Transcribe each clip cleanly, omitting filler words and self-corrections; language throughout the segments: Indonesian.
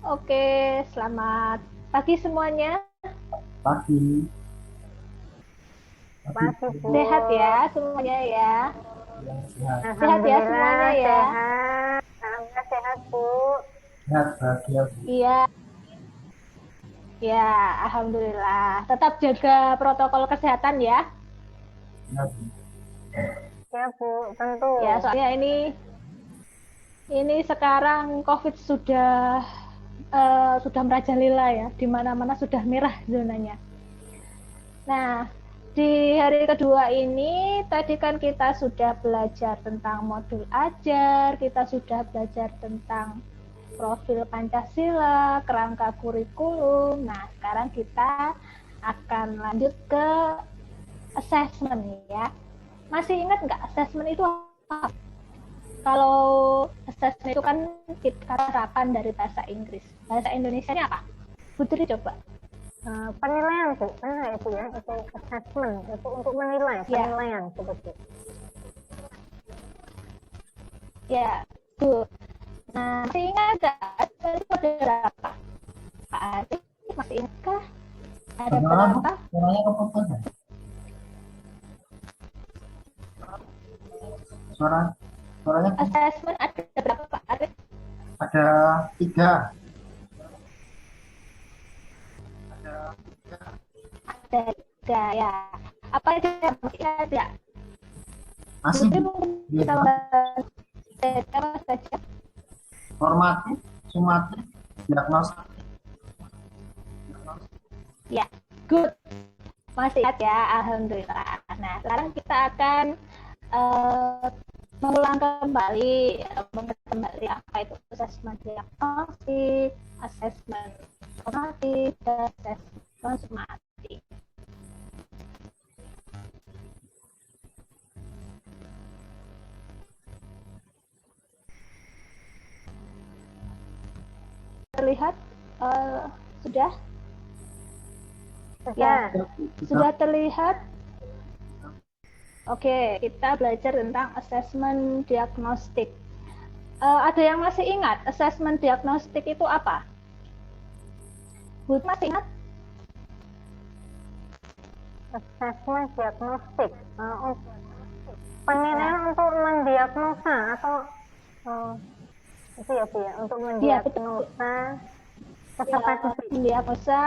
Oke, selamat pagi semuanya. Pagi, pagi, Pagi, Bu. Sehat ya semuanya ya. yang sehat, Sehat ya semuanya Alhamdulillah ya. sehat. Alhamdulillah sehat, Bu. sehat, bahagia, Bu. Iya, ya, alhamdulillah. Tetap jaga protokol kesehatan ya. Ya, Bu. Ya, Bu, tentu. Ya, soalnya ini sekarang COVID sudah merajalela ya. Di mana-mana sudah merah zonanya. Nah, di hari kedua ini tadi kan kita sudah belajar tentang modul ajar, kita sudah belajar tentang profil Pancasila, kerangka kurikulum. Nah, sekarang kita akan lanjut ke assessment ya. Masih ingat nggak assessment itu apa? Kalau assessment itu kan kita harapan dari bahasa Inggris. Bahasa Indonesia-nya apa? Putri coba. Penilaian, Bu. Benar itu ya, itu assessment. Itu untuk menilai, Ya, penilaian seperti. ya, tuh. Nah, masih ingat nggak? Itu ada berapa? Pak Arif, masih ingatkah? Ada Bagaimana, Bu? berapa? Suaranya kepotong ya? Suara, suaranya Assessment ada berapa Pak Arif? ada tiga. Ada tiga ya. Apa aja yang masih ada? Masih, Putri Bu. mungkin bisa Beda. membantu apa saja? Formatif, sumatif, diagnostik. Ya, good. Masih ingat ya, alhamdulillah. Nah, sekarang kita akan uh, mengulang kembali, apa itu asesmen diagnostik, asesmen formatif, dan asesmen sumatif. Terlihat sudah? Ya, Sudah. sudah terlihat. Oke, kita belajar tentang asesmen diagnostik. Ada yang masih ingat asesmen diagnostik itu apa? Bu masih ingat? Assessment diagnostik. Penilaian untuk mendiagnosa atau itu ya, Bu ya, untuk Iya, betul. mendiagnosa Ya, peserta didik. mendiagnosa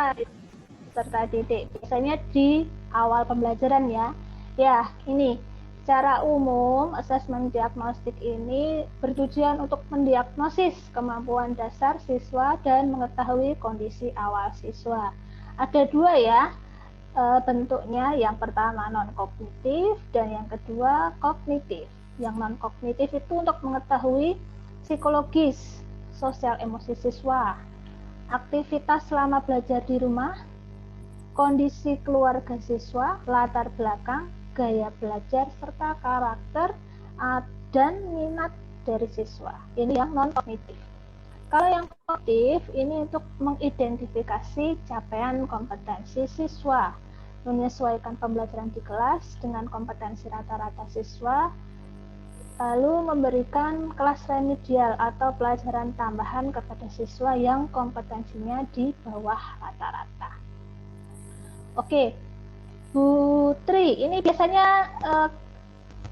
peserta didik. Biasanya di awal pembelajaran ya. Ya, ini secara umum asesmen diagnostik ini bertujuan untuk mendiagnosis kemampuan dasar siswa dan mengetahui kondisi awal siswa. Ada dua ya bentuknya. Yang pertama non kognitif dan yang kedua kognitif. Yang non kognitif itu untuk mengetahui psikologis, sosial emosi siswa, aktivitas selama belajar di rumah, kondisi keluarga siswa, latar belakang, gaya belajar, serta karakter dan minat dari siswa. Ini yang non-kognitif. Kalau yang kognitif, ini untuk mengidentifikasi capaian kompetensi siswa, menyesuaikan pembelajaran di kelas dengan kompetensi rata-rata siswa, lalu memberikan kelas remedial atau pelajaran tambahan kepada siswa yang kompetensinya di bawah rata-rata. Oke, Bu Tri, ini biasanya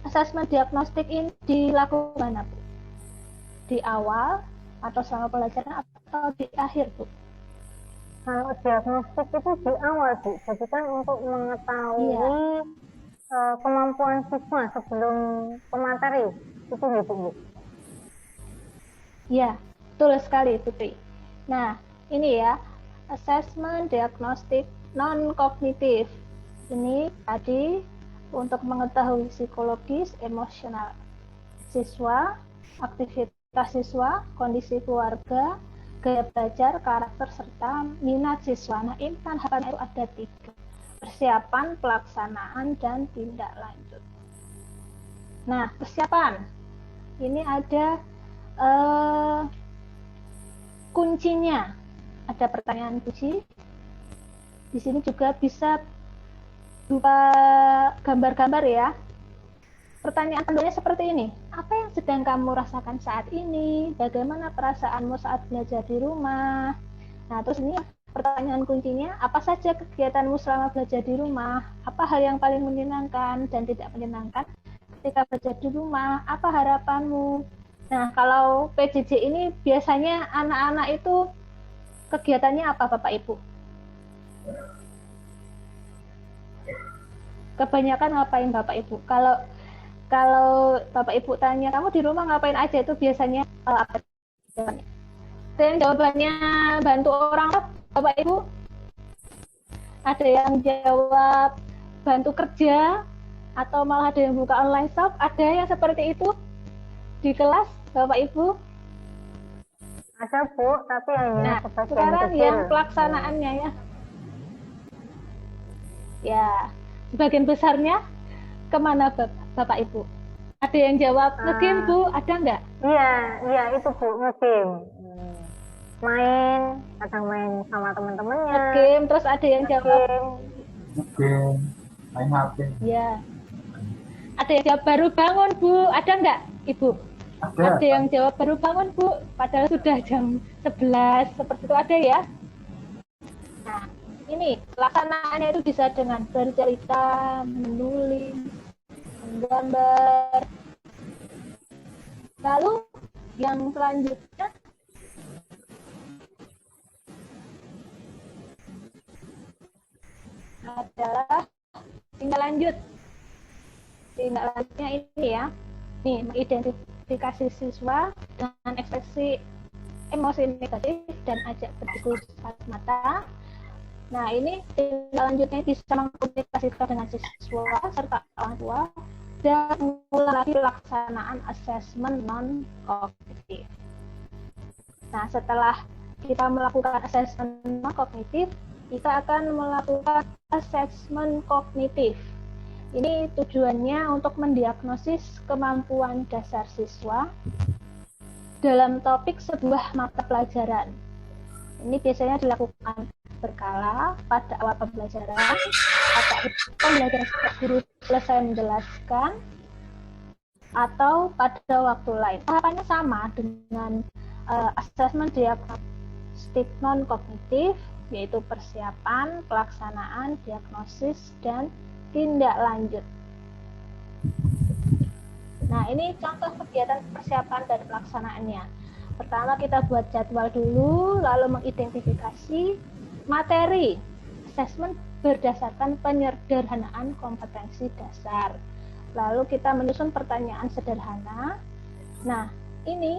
asesmen diagnostik ini dilakukan mana, Bu? Di awal atau selama pelajaran atau di akhir, Bu? Kalau diagnostik itu di awal, Bu. Jadi kan untuk mengetahui kemampuan siswa sebelum pemateri. Itu ya, Bu. Ya, betul sekali, Putri. Nah, ini ya, asesmen diagnostik non-kognitif. Ini tadi untuk mengetahui psikologis, emosional siswa, aktivitas siswa, kondisi keluarga, gaya belajar, karakter, serta minat siswa. Nah, ini kan harapan itu ada 3. Persiapan, pelaksanaan, dan tindak lanjut. Nah, persiapan. Ini ada kuncinya. Ada pertanyaan kunci. Di sini juga bisa berupa gambar-gambar ya. Pertanyaan panduannya seperti ini. apa yang sedang kamu rasakan saat ini? Bagaimana perasaanmu saat belajar di rumah? Nah, terus ini pertanyaan kuncinya, apa saja kegiatanmu selama belajar di rumah? Apa hal yang paling menyenangkan dan tidak menyenangkan ketika belajar di rumah? Apa harapanmu? Nah, kalau PJJ ini biasanya anak-anak itu kegiatannya apa, Bapak Ibu? Kebanyakan ngapain Bapak Ibu? Kalau Bapak Ibu tanya, kamu di rumah ngapain aja, itu biasanya apa jawabannya? Dan jawabannya bantu orang, Bapak Ibu? Ada yang jawab bantu kerja, atau malah ada yang buka online shop? Ada yang seperti itu di kelas, Bapak Ibu? Ada Bu, tapi hanya Nah, sebagian sekarang kecil. yang pelaksanaannya ya. Ya, sebagian besarnya kemana Bapak Ibu? Ada yang jawab nge-game Bu, ada nggak? Iya itu Bu, nge-game. Main, kadang main sama teman-temannya. Nge-game, terus ada yang jawab Game, main HP. ya. Ada yang jawab baru bangun Bu, ada nggak Ibu? Ada yang jawab baru bangun Bu, padahal sudah jam 11, seperti itu ada ya. Nah, ini pelaksanaannya itu bisa dengan bercerita, menulis, menggambar. Lalu yang selanjutnya adalah tindak lanjut. Tindak lanjutnya ini ya, nih mengidentifikasi siswa dengan ekspresi emosi negatif dan ajak berdiskusi mata. Nah, ini tindak lanjutnya bisa mengkomunikasikan dengan siswa serta orang tua dan mengulang lagi pelaksanaan asesmen non-kognitif. Nah, setelah kita melakukan asesmen non-kognitif, kita akan melakukan asesmen kognitif. Ini tujuannya untuk mendiagnosis kemampuan dasar siswa dalam topik sebuah mata pelajaran. Ini biasanya dilakukan berkala pada awal pembelajaran, atau pembelajaran setelah guru selesai menjelaskan, atau pada waktu lain. Tahapannya sama dengan asesmen diagnostik non-kognitif, yaitu persiapan, pelaksanaan, diagnosis, dan tindak lanjut. Nah, ini contoh kegiatan persiapan dan pelaksanaannya. Pertama, kita buat jadwal dulu, lalu mengidentifikasi materi asesmen berdasarkan penyederhanaan kompetensi dasar. Lalu kita menyusun pertanyaan sederhana. Nah, ini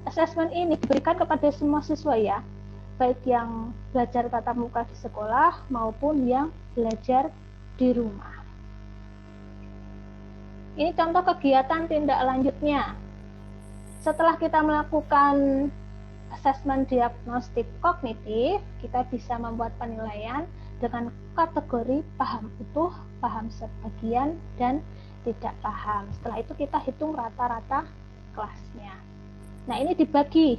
asesmen ini diberikan kepada semua siswa ya, baik yang belajar tatap muka di sekolah maupun yang belajar di rumah. Ini contoh kegiatan tindak lanjutnya. Setelah kita melakukan asesmen diagnostik kognitif, kita bisa membuat penilaian dengan kategori paham utuh, paham sebagian, dan tidak paham. Setelah itu kita hitung rata-rata kelasnya. Nah, ini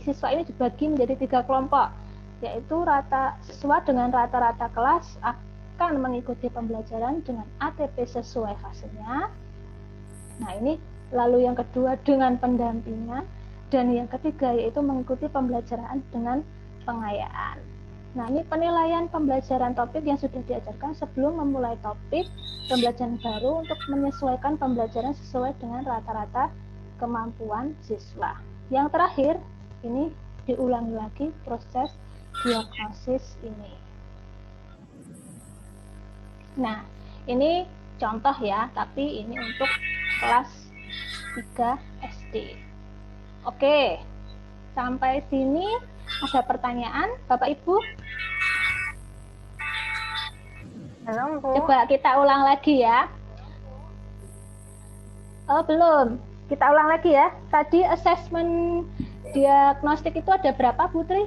siswa ini dibagi menjadi 3 kelompok, yaitu siswa dengan rata-rata kelas akan mengikuti pembelajaran dengan ATP sesuai fasenya. Nah, ini lalu yang kedua dengan pendampingan, dan yang ketiga yaitu mengikuti pembelajaran dengan pengayaan. Nah, ini penilaian pembelajaran topik yang sudah diajarkan sebelum memulai topik pembelajaran baru untuk menyesuaikan pembelajaran sesuai dengan rata-rata kemampuan siswa. Yang terakhir, ini diulangi lagi proses diagnosis ini. Nah, ini contoh ya, tapi ini untuk kelas 3 SD. Oke, sampai sini ada pertanyaan, Bapak Ibu? Belum Bu. Coba kita ulang lagi ya. Oh, belum. Kita ulang lagi ya. Tadi asesmen diagnostik itu ada berapa, Putri?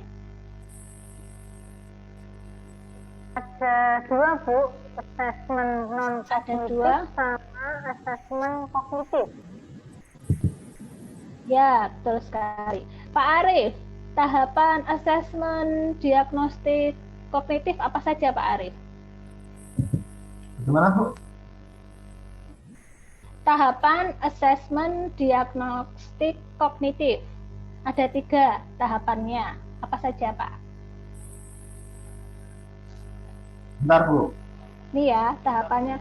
Ada 2 Bu, asesmen non-kognitif sama asesmen kognitif. Ya, betul sekali. Pak Arif, tahapan asesmen diagnostik kognitif apa saja Pak Arif? Gimana Bu? tahapan assessment diagnostik kognitif. Ada 3 tahapannya. Apa saja, Pak? Bentar, Bu. Ini ya, tahapannya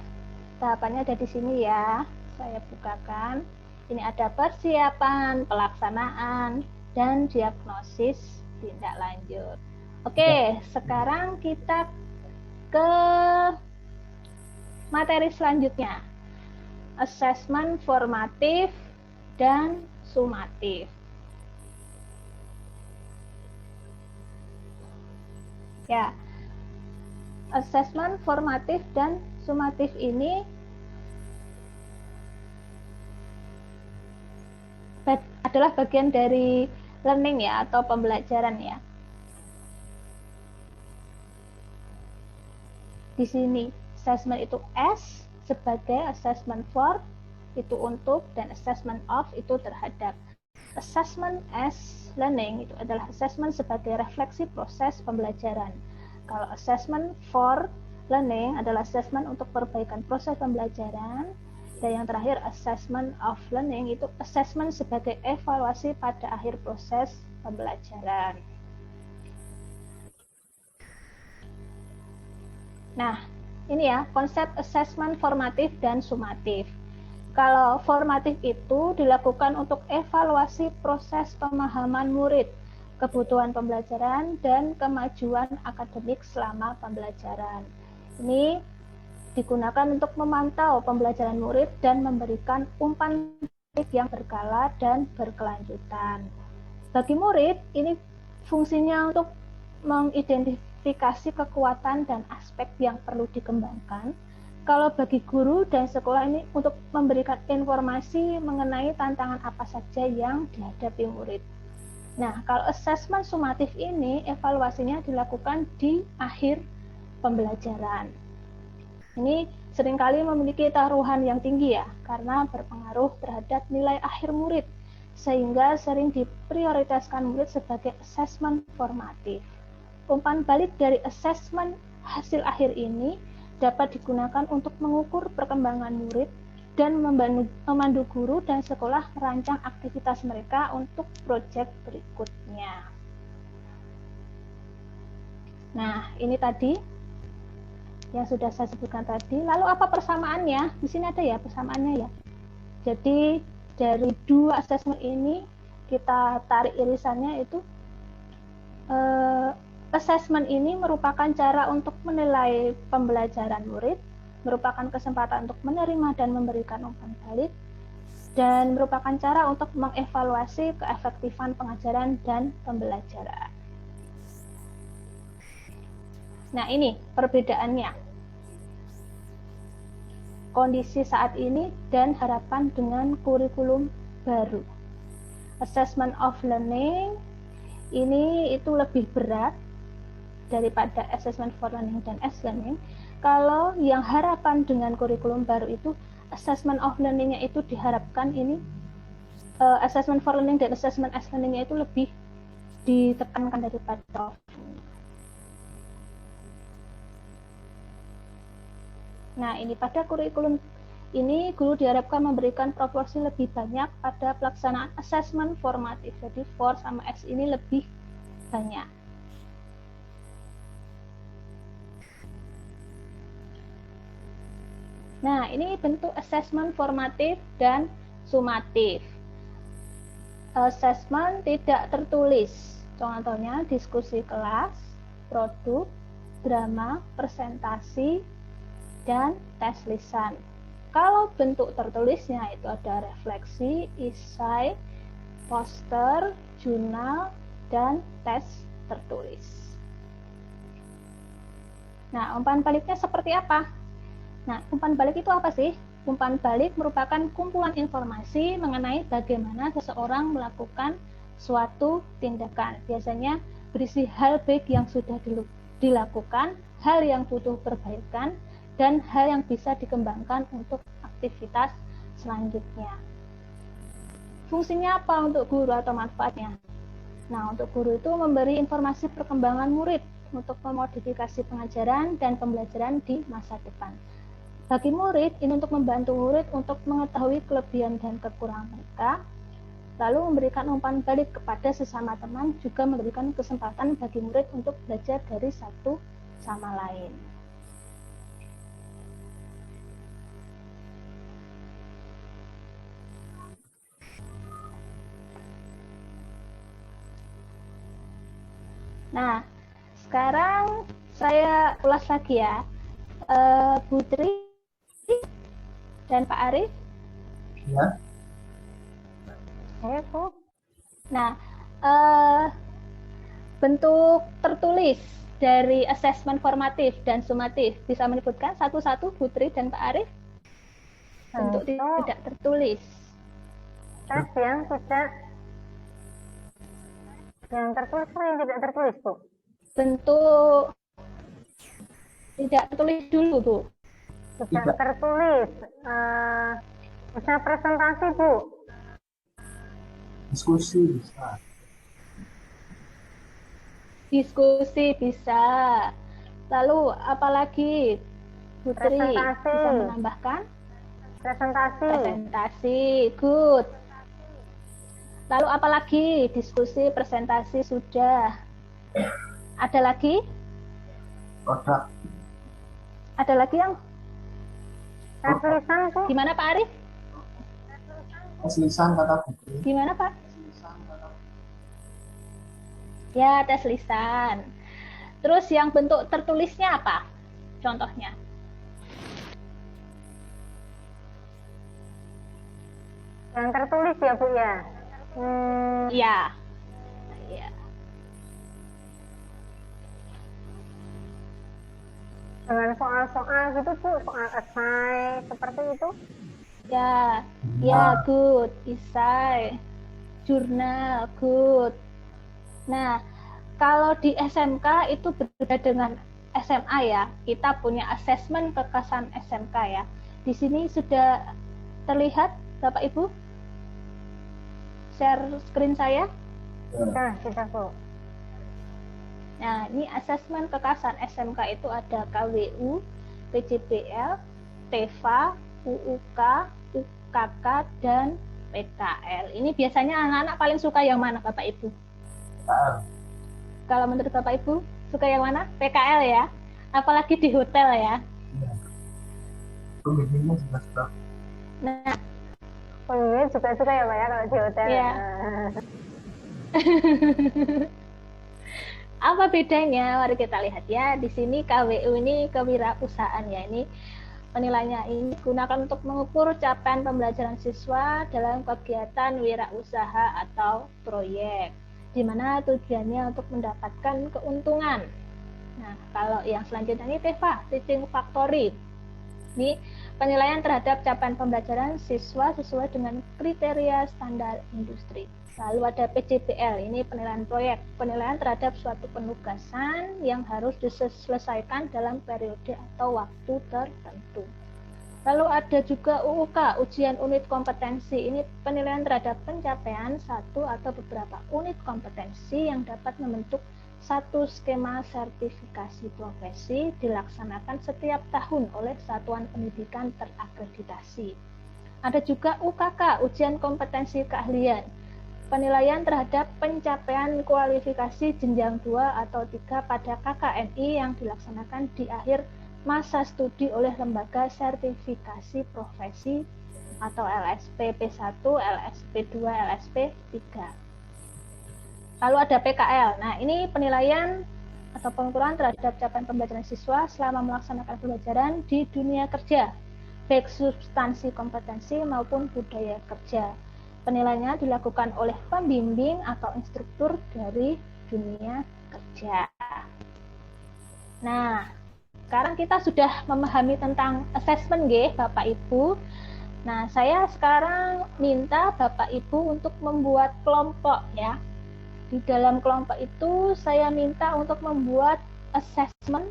ada di sini ya. Saya bukakan. Ini ada persiapan, pelaksanaan, dan diagnosis tindak lanjut. Oke, sekarang kita ke materi selanjutnya. Assessment formatif dan sumatif. Ya, assessment formatif dan sumatif ini adalah bagian dari learning ya, atau pembelajaran ya. Di sini assessment itu S sebagai assessment for, itu untuk, dan assessment of itu terhadap. Assessment as learning itu adalah assessment sebagai refleksi proses pembelajaran. Kalau assessment for learning adalah assessment untuk perbaikan proses pembelajaran. Dan yang terakhir, assessment of learning itu assessment sebagai evaluasi pada akhir proses pembelajaran. Nah, ini ya konsep assessment formatif dan sumatif. Kalau formatif itu dilakukan untuk evaluasi proses pemahaman murid, kebutuhan pembelajaran, dan kemajuan akademik selama pembelajaran. Ini digunakan untuk memantau pembelajaran murid dan memberikan umpan balik yang berkala dan berkelanjutan. Bagi murid, ini fungsinya untuk mengidentifikasi kekuatan dan aspek yang perlu dikembangkan. Kalau bagi guru dan sekolah ini untuk memberikan informasi mengenai tantangan apa saja yang dihadapi murid. Nah, kalau assessment sumatif ini evaluasinya dilakukan di akhir pembelajaran. Ini seringkali memiliki taruhan yang tinggi ya, karena berpengaruh terhadap nilai akhir murid, sehingga sering diprioritaskan murid sebagai assessment formatif. Umpan balik dari assessment hasil akhir ini dapat digunakan untuk mengukur perkembangan murid dan memandu guru dan sekolah merancang aktivitas mereka untuk proyek berikutnya. Nah, ini tadi yang sudah saya sebutkan tadi. Lalu apa persamaannya? Di sini ada ya persamaannya ya. Jadi dari 2 assessment ini kita tarik irisannya itu assessment ini merupakan cara untuk menilai pembelajaran murid, merupakan kesempatan untuk menerima dan memberikan umpan balik, dan merupakan cara untuk mengevaluasi keefektifan pengajaran dan pembelajaran. Nah, ini perbedaannya. Kondisi saat ini dan harapan dengan kurikulum baru. Assessment of learning ini itu lebih berat daripada assessment for learning dan as learning. Kalau yang harapan dengan kurikulum baru itu assessment of learning-nya itu diharapkan ini assessment for learning dan assessment as learning-nya itu lebih ditekankan daripada. Nah, ini pada kurikulum ini guru diharapkan memberikan proporsi lebih banyak pada pelaksanaan assessment formatif. Jadi for sama S ini lebih banyak. Nah, ini bentuk assessment formatif dan sumatif. Assessment tidak tertulis. Contohnya diskusi kelas, produk, drama, presentasi, dan tes lisan. Kalau bentuk tertulisnya itu ada refleksi, esai, poster, jurnal, dan tes tertulis. Nah, umpan baliknya seperti apa? Nah, umpan balik itu apa sih? Umpan balik merupakan kumpulan informasi mengenai bagaimana seseorang melakukan suatu tindakan. Biasanya berisi hal baik yang sudah dilakukan, hal yang butuh perbaikan, dan hal yang bisa dikembangkan untuk aktivitas selanjutnya. Fungsinya apa untuk guru atau manfaatnya? Nah, untuk guru itu memberi informasi perkembangan murid untuk memodifikasi pengajaran dan pembelajaran di masa depan. bagi murid ini untuk membantu murid untuk mengetahui kelebihan dan kekurangan mereka, lalu memberikan umpan balik kepada sesama teman, juga memberikan kesempatan bagi murid untuk belajar dari satu sama lain. Nah, sekarang saya ulas lagi ya. Putri dan Pak Arif. Ya. Ya, Bu. Nah, bentuk tertulis dari asesmen formatif dan sumatif bisa menyebutkan satu-satu Putri dan Pak Arif? Bentuk tidak tertulis. Yang tidak, yang tertulis atau yang tidak tertulis, Bu? Bentuk tidak tertulis dulu, Bu. Tidak tertulis. Bisa presentasi, Bu? Diskusi bisa. Diskusi bisa. Lalu apalagi Putri Presentasi. bisa menambahkan? Presentasi. Presentasi, good. Lalu apalagi? Diskusi, presentasi sudah. Ada lagi? Produk. Ada lagi yang? Tes lisan, Bu? Gimana Pak Arif? Tes lisan kata Putri. Gimana Pak? Ya, tes lisan. Terus yang bentuk tertulisnya apa? Contohnya? Yang tertulis ya, Bu ya? Iya. Ya. Dengan soal-soal gitu, Bu, soal esai seperti itu? Ya, ya, good. Esai, jurnal, good. Nah, kalau di SMK itu berbeda dengan SMA ya. Kita punya asesmen kekasan SMK ya. Di sini sudah terlihat Bapak Ibu? Share screen saya. Sudah, Bu. Nah, ini asesmen kekasan SMK itu ada KWU, PJBL, TEVA, UUK, UKK, dan PKL. Ini biasanya anak-anak paling suka yang mana, Bapak Ibu? PKL. Kalau menurut Bapak Ibu, suka yang mana? PKL ya? Apalagi di hotel ya? Pembimbingnya juga suka. Nah, Pembimbing juga suka ya, Pak ya, kalau di hotel? Ya. Apa bedanya? Mari kita lihat ya. Di sini KWU ini kewirausahaan ya. Ini penilaiannya ini digunakan untuk mengukur capaian pembelajaran siswa dalam kegiatan wirausaha atau proyek, di mana tujuannya untuk mendapatkan keuntungan. Nah, kalau yang selanjutnya ini TEVA, Teaching Factory. Ini penilaian terhadap capaian pembelajaran siswa sesuai dengan kriteria standar industri. Lalu ada PJBL, ini penilaian proyek, penilaian terhadap suatu penugasan yang harus diselesaikan dalam periode atau waktu tertentu. Lalu ada juga UUK, ujian unit kompetensi, ini penilaian terhadap pencapaian satu atau beberapa unit kompetensi yang dapat membentuk satu skema sertifikasi profesi dilaksanakan setiap tahun oleh satuan pendidikan terakreditasi. Ada juga UKK, ujian kompetensi keahlian, penilaian terhadap pencapaian kualifikasi jenjang 2 atau 3 pada KKNI yang dilaksanakan di akhir masa studi oleh lembaga sertifikasi profesi atau LSP P1, LSP 2, LSP 3. Lalu ada PKL. Nah, ini penilaian atau pengukuran terhadap capaian pembelajaran siswa selama melaksanakan pembelajaran di dunia kerja, baik substansi kompetensi maupun budaya kerja. Penilaiannya dilakukan oleh pembimbing atau instruktur dari dunia kerja. Nah, sekarang kita sudah memahami tentang assessment nggih, Bapak Ibu. Nah, saya sekarang minta Bapak Ibu untuk membuat kelompok ya. Di dalam kelompok itu saya minta untuk membuat assessment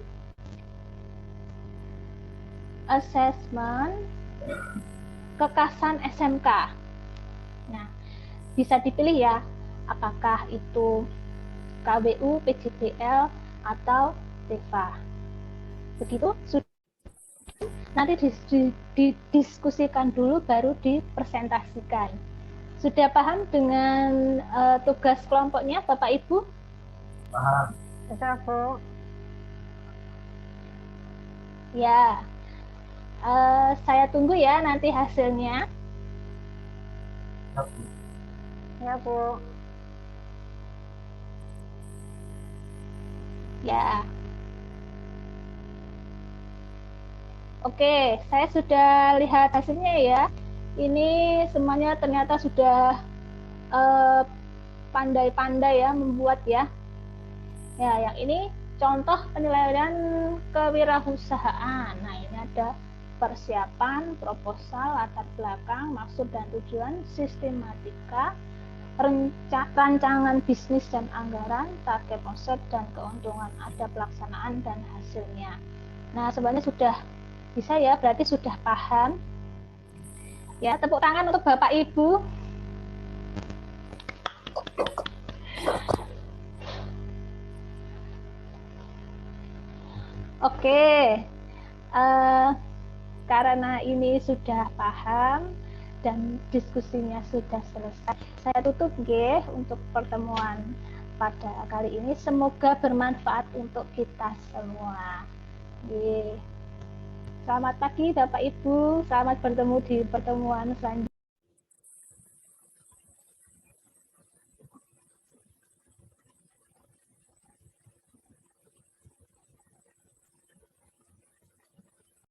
kekasan SMK. Nah, bisa dipilih ya, apakah itu KWU, PJBL, atau TEVA. Begitu? nanti didiskusikan dulu baru dipresentasikan. Sudah paham dengan tugas kelompoknya Bapak Ibu? Paham. Bisa, Bu. Ya, saya tunggu ya nanti hasilnya. Ya, Bu. Ya, Bu. Ya. Oke, saya sudah lihat hasilnya ya. Ini semuanya ternyata sudah pandai-pandai ya membuat ya. Ya, yang ini contoh penilaian kewirausahaan. Nah, ini ada persiapan, proposal, latar belakang, maksud dan tujuan, sistematika, rancangan bisnis dan anggaran, target konsep dan keuntungan, ada pelaksanaan dan hasilnya. Nah, sebenarnya sudah bisa ya, berarti sudah paham. Ya, tepuk tangan untuk Bapak Ibu. Oke, karena ini sudah paham dan diskusinya sudah selesai, saya tutup G untuk pertemuan pada kali ini. Semoga bermanfaat untuk kita semua. G. Selamat pagi Bapak Ibu, selamat bertemu di pertemuan selanjutnya.